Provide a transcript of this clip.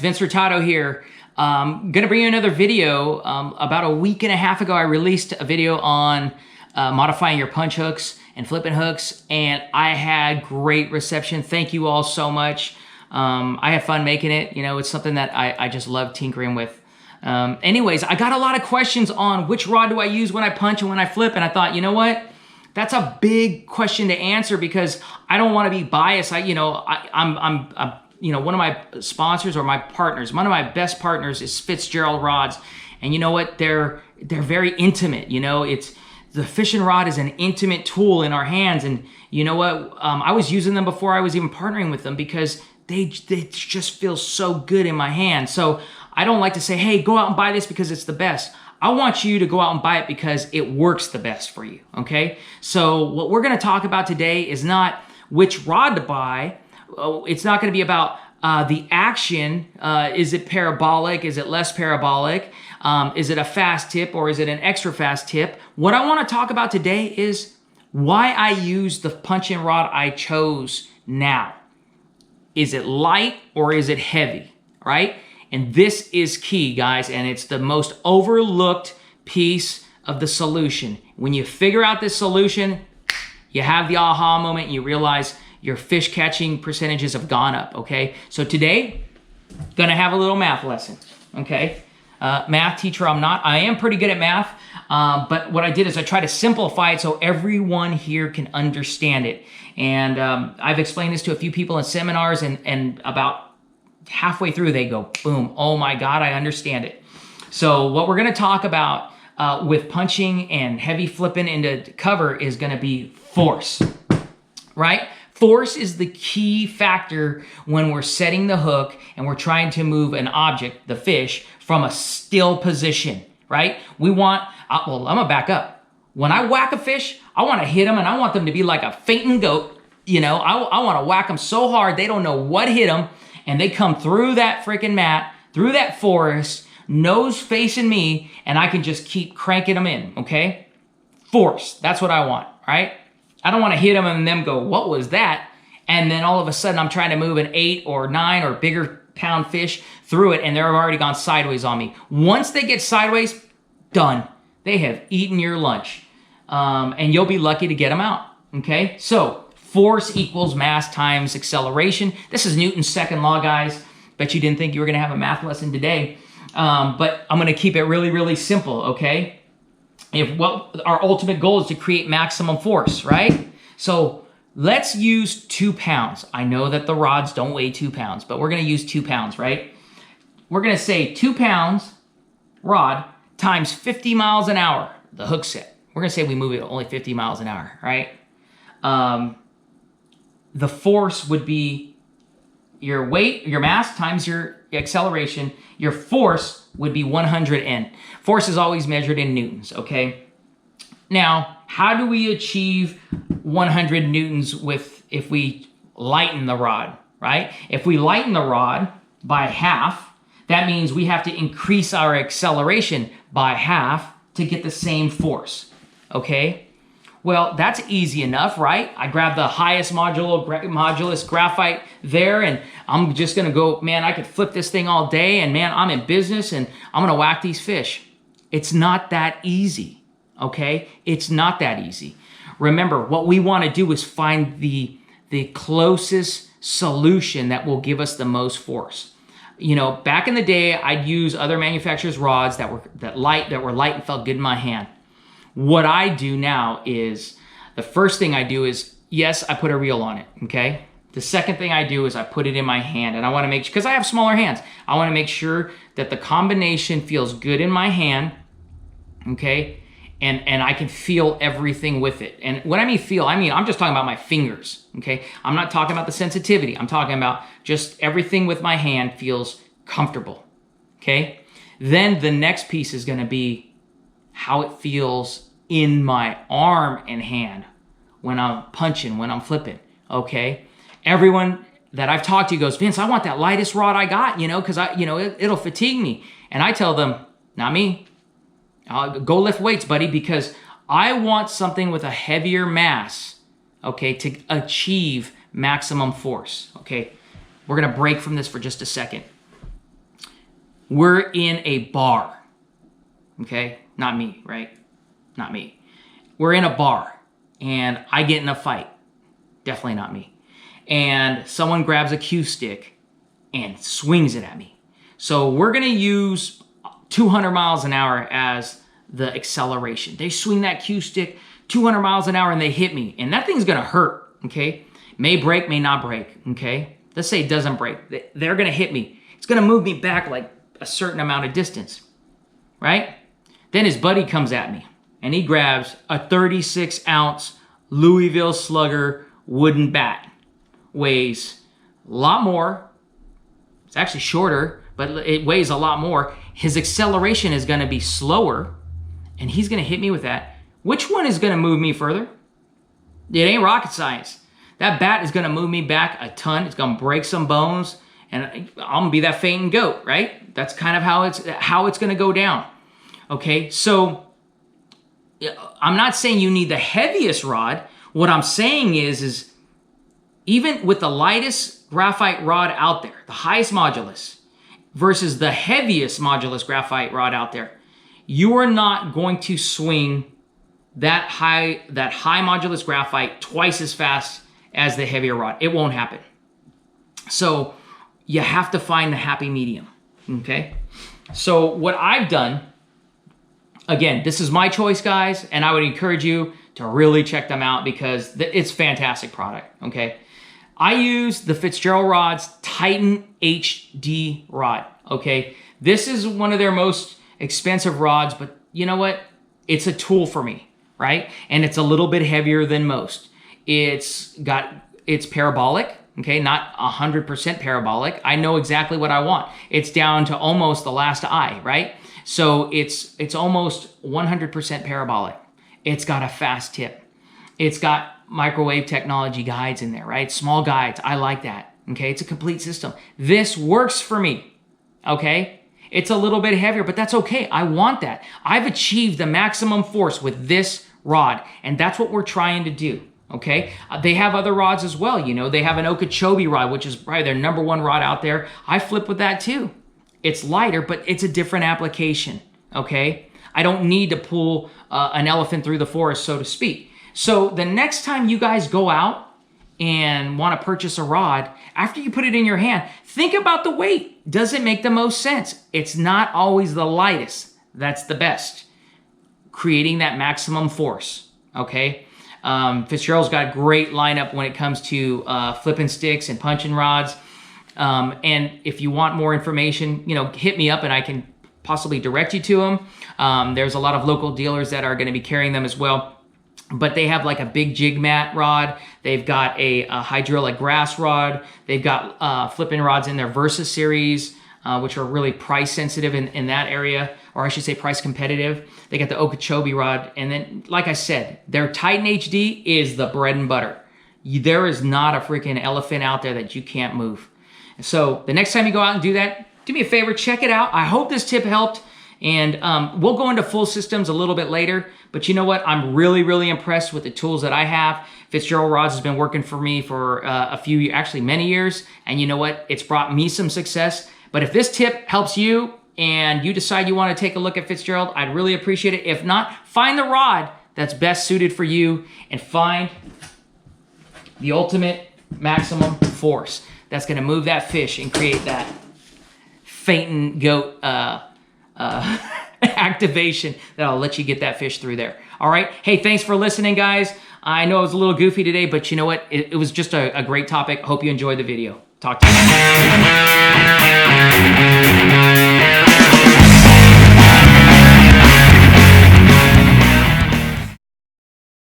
Vince Hurtado here. Gonna bring you another video. About a week and a half ago, I released a video on modifying your punch hooks and flipping hooks, and I had great reception. Thank you all so much. I had fun making it. You know, it's something that I just love tinkering with. Anyways, I got a lot of questions on which rod do I use when I punch and when I flip, and I thought, you know what? That's a big question to answer because I don't want to be biased. I'm one of my sponsors or my partners, one of my best partners is Fitzgerald rods, and you know what? They're very intimate. You know, the fishing rod is an intimate tool in our hands, and you know what? I was using them before I was even partnering with them because they just feel so good in my hand. So I don't like to say, hey, go out and buy this because it's the best. I want you to go out and buy it because it works the best for you, okay? So what we're gonna talk about today is not which rod to buy. It's not gonna be about the action. Is it parabolic? Is it less parabolic? Is it a fast tip or is it an extra fast tip? What I wanna talk about today is why I use the punching rod I chose now. Is it light or is it heavy, right? And this is key, guys, and it's the most overlooked piece of the solution. When you figure out this solution, you have the aha moment and you realize your fish catching percentages have gone up, okay? So today, gonna have a little math lesson, okay? Math teacher I'm not. I am pretty good at math, but what I did is I tried to simplify it so everyone here can understand it. And I've explained this to a few people in seminars, and about halfway through they go, boom, oh my God, I understand it. So what we're gonna talk about with punching and heavy flipping into cover is gonna be force, right? Force is the key factor when we're setting the hook and we're trying to move an object, the fish, from a still position, right? We want, well, I'm gonna back up. When I whack a fish, I wanna hit them and I want them to be like a fainting goat. You know, I wanna whack them so hard they don't know what hit them, and they come through that freaking mat, through that forest, nose facing me, and I can just keep cranking them in, okay? Force, that's what I want, right? I don't want to hit them and them go, what was that? And then all of a sudden I'm trying to move an 8 or 9 or bigger pound fish through it and they're already gone sideways on me. Once they get sideways, done. They have eaten your lunch. And you'll be lucky to get them out, okay? So force equals mass times acceleration. This is Newton's second law, guys. Bet you didn't think you were gonna have a math lesson today. But I'm gonna keep it really, really simple, okay? Our ultimate goal is to create maximum force, right? So let's use 2 pounds. I know that the rods don't weigh 2 pounds, but we're gonna use 2 pounds, right? We're gonna say 2 pounds rod times 50 miles an hour, the hook set. We're gonna say we move it only 50 miles an hour, right? The force would be your weight, your mass times your acceleration. Your force would be 100 N. Force is always measured in newtons, okay? Now, how do we achieve 100 newtons if we lighten the rod, right? If we lighten the rod by half, that means we have to increase our acceleration by half to get the same force, okay? Well, that's easy enough, right? I grab the highest modulus graphite there, and I'm just gonna go, man, I could flip this thing all day, and man, I'm in business, and I'm gonna whack these fish. It's not that easy, okay? It's not that easy. Remember, what we wanna do is find the closest solution that will give us the most force. You know, back in the day, I'd use other manufacturers' rods that were light and felt good in my hand. What I do now is, the first thing I do is, yes, I put a reel on it, okay? The second thing I do is I put it in my hand, and I wanna make sure, because I have smaller hands, I wanna make sure that the combination feels good in my hand, okay? And I can feel everything with it. And when I mean feel, I'm just talking about my fingers, okay? I'm not talking about the sensitivity. I'm talking about just everything with my hand feels comfortable, okay? Then the next piece is gonna be how it feels in my arm and hand when I'm punching, when I'm flipping, okay? Everyone that I've talked to goes, Vince, I want that lightest rod I got, you know, because it'll fatigue me. And I tell them, not me. Go lift weights, buddy, because I want something with a heavier mass, okay, to achieve maximum force, okay? We're gonna break from this for just a second. We're in a bar, okay? Not me, right? Not me. We're in a bar, and I get in a fight. Definitely not me. And someone grabs a cue stick and swings it at me. So we're gonna use 200 miles an hour as the acceleration. They swing that cue stick 200 miles an hour and they hit me. And that thing's gonna hurt, okay? May break, may not break, okay? Let's say it doesn't break. They're gonna hit me. It's gonna move me back like a certain amount of distance, right? Then his buddy comes at me and he grabs a 36-ounce Louisville Slugger wooden bat. Weighs a lot more. It's actually shorter, but it weighs a lot more. His acceleration is gonna be slower, and he's gonna hit me with that. Which one is gonna move me further? It ain't rocket science. That bat is gonna move me back a ton. It's gonna break some bones, and I'm gonna be that fainting goat, right? That's kind of how it's gonna go down. Okay, so I'm not saying you need the heaviest rod. What I'm saying is even with the lightest graphite rod out there, the highest modulus, versus the heaviest modulus graphite rod out there, you are not going to swing that high modulus graphite twice as fast as the heavier rod. It won't happen. So you have to find the happy medium, okay? So what I've done, again, this is my choice, guys, and I would encourage you to really check them out because it's a fantastic product, okay? I use the Fitzgerald Rod's Titan HD rod, okay? This is one of their most expensive rods, but you know what? It's a tool for me, right? And it's a little bit heavier than most. It's parabolic, okay? Not 100% parabolic. I know exactly what I want. It's down to almost the last eye, right? So it's almost 100% parabolic. It's got a fast tip. It's got microwave technology guides in there, right? Small guides. I like that. Okay, it's a complete system. This works for me. Okay, it's a little bit heavier, but that's okay. I want that. I've achieved the maximum force with this rod, and that's what we're trying to do. Okay, they have other rods as well. You know, they have an Okeechobee rod, which is probably their #1 rod out there. I flip with that too. It's lighter, but it's a different application. Okay, I don't need to pull an elephant through the forest, so to speak. So the next time you guys go out and want to purchase a rod, after you put it in your hand, think about the weight. Does it make the most sense? It's not always the lightest. That's the best. Creating that maximum force, okay? Fitzgerald's got a great lineup when it comes to flipping sticks and punching rods. And if you want more information, you know, hit me up and I can possibly direct you to them. There's a lot of local dealers that are going to be carrying them as well. But they have like a big jig mat rod. They've got a hydraulic grass rod. They've got flipping rods in their Versa series, which are really price sensitive in that area, or I should say price competitive. They got the Okeechobee rod. And then, like I said, their Titan HD is the bread and butter. There is not a freaking elephant out there that you can't move. So the next time you go out and do that, do me a favor, check it out. I hope this tip helped. And we'll go into full systems a little bit later. But you know what? I'm really, really impressed with the tools that I have. Fitzgerald Rods has been working for me for actually many years. And you know what? It's brought me some success. But if this tip helps you and you decide you want to take a look at Fitzgerald, I'd really appreciate it. If not, find the rod that's best suited for you and find the ultimate maximum force that's going to move that fish and create that fainting goat activation that'll let you get that fish through there. All right. Hey, thanks for listening, guys. I know it was a little goofy today, but you know what? It was just a great topic. Hope you enjoyed the video. Talk to you.